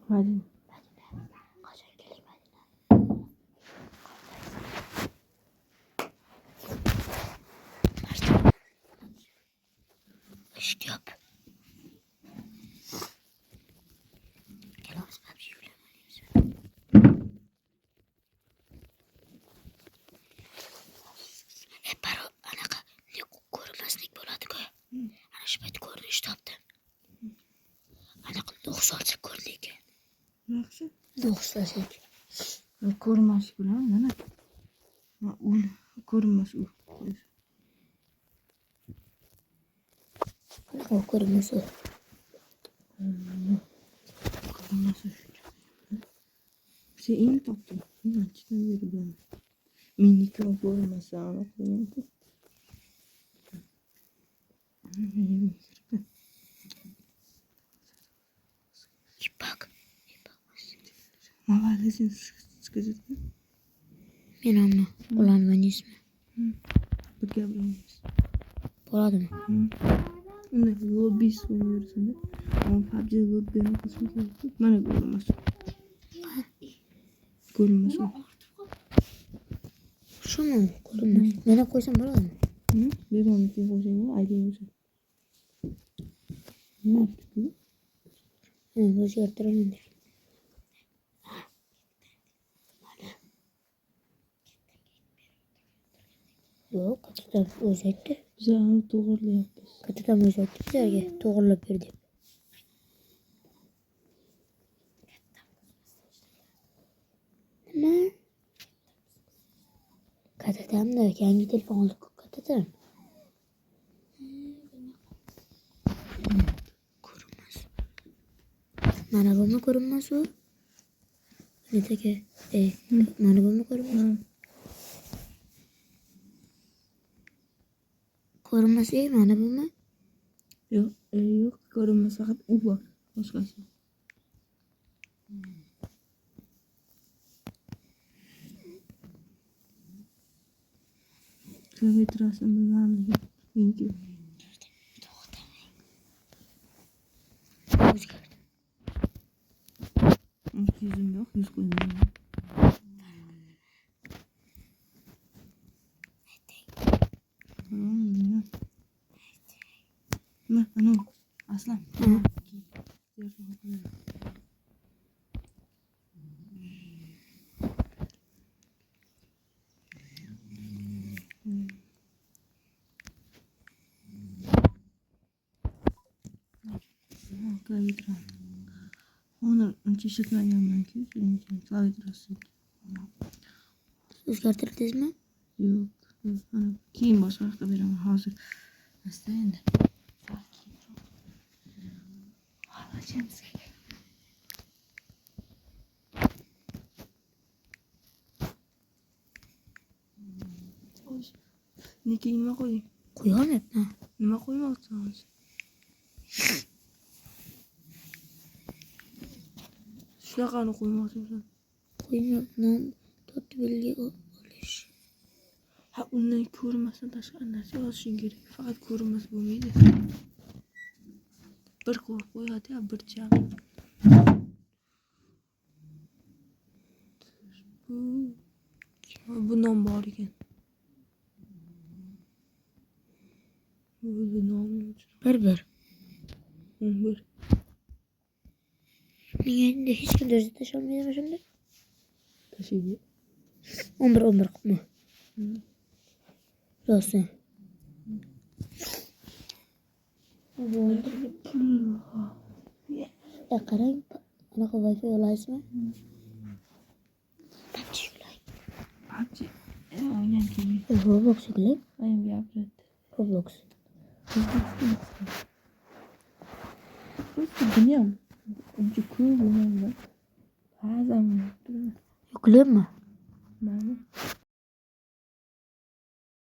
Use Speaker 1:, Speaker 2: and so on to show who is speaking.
Speaker 1: Hadi.
Speaker 2: İşte yap. Gel olsun ben bir şey hep baro anaqa ko'rinmaslik bo'ladi-ku. Ana shu payt ko'rinish topdim. Anaqa nuqsonchi ko'rdi ekan.
Speaker 1: Yaxshi.
Speaker 2: Nuqsonlik.
Speaker 1: Ko'rinmas bilan mana. U ko'rinmas u.
Speaker 2: Anaqa ko'rinmas u.
Speaker 1: Ko'rinmas u. Sen endi topding. Anchadan beri bilaman. Meniki ko'rinmasa ana qo'yganku.
Speaker 2: İpak.
Speaker 1: Mavalizin sıkıcıdı.
Speaker 2: Men onu ulanman ismi.
Speaker 1: Bir gabrimiz.
Speaker 2: Bo'ladi mı?
Speaker 1: Unda lobbyist oynuyoruz şimdi. Ama PUBG lobby'nin kısmı yok. Bana ko'rinmas. Ko'rinmas o.
Speaker 2: Shuni ko'rinmas. Mena qo'ysam bo'ladimi?
Speaker 1: Begoniki qo'ysang aydin o'sha. Nima yaptı?
Speaker 2: O'zgartiraman. Yo'q, qatidan o'zi aytdi.
Speaker 1: Biz onu to'g'irlayapmiz.
Speaker 2: Qatidan o'zi aytdi bizlarga to'g'irlab ber deb. Nima? Qatidanmi? Yangi telefon oldik qatidan. Ko'rinmas. Mana bumi ko'rinmas u. Nitaka, mana bumi ko'rinmas. Ko'rinmas mana bumi?
Speaker 1: Yok, yok ko'rinmas faqat u bor. Boshqasi. Kilometrasini bilamiz. Meniki.
Speaker 2: O'zgardi.
Speaker 1: Yüzüm yok, yüz koymuyorum. Tamam mı? Ne? Ano? Aslan. Kilometre. Onu çeşitlenmeyen ki, kilometresi.
Speaker 2: O'zgartirdingizmi?
Speaker 1: Yok. Hani keyin boshqa beraman hozir. Asta endi. Niki nima qo'ying?
Speaker 2: Qo'yolmayapman.
Speaker 1: Nima qo'ymoqchisiz? Shunaqani qo'ymoqchimisan?
Speaker 2: Qo'ymayapman. To'rt belgi olish.
Speaker 1: Ha, undan ko'rinmasdan tashqari narsa yozishing kerak. Faqat ko'rinmas bo'lmaydi. Bir qo'yadi ya, bir cham. Bu nom bor ekan. Bu nom.
Speaker 2: Bir.
Speaker 1: Bir.
Speaker 2: Nega endi hech kim o'zi tasholmaydimi shunda?
Speaker 1: Tashiydi.
Speaker 2: 11 qilma. Rosa. Qarang, anaqa Wi-Fi olaysizmi? PUBG ulang.
Speaker 1: PUBG. Oynan keyin.
Speaker 2: Roblox ulang.
Speaker 1: Ayam gapiradi.
Speaker 2: Roblox.
Speaker 1: Bilmiyorum. Uncha ko'p bo'lmaydi. Ba'zan
Speaker 2: Yuklayapmi?
Speaker 1: mana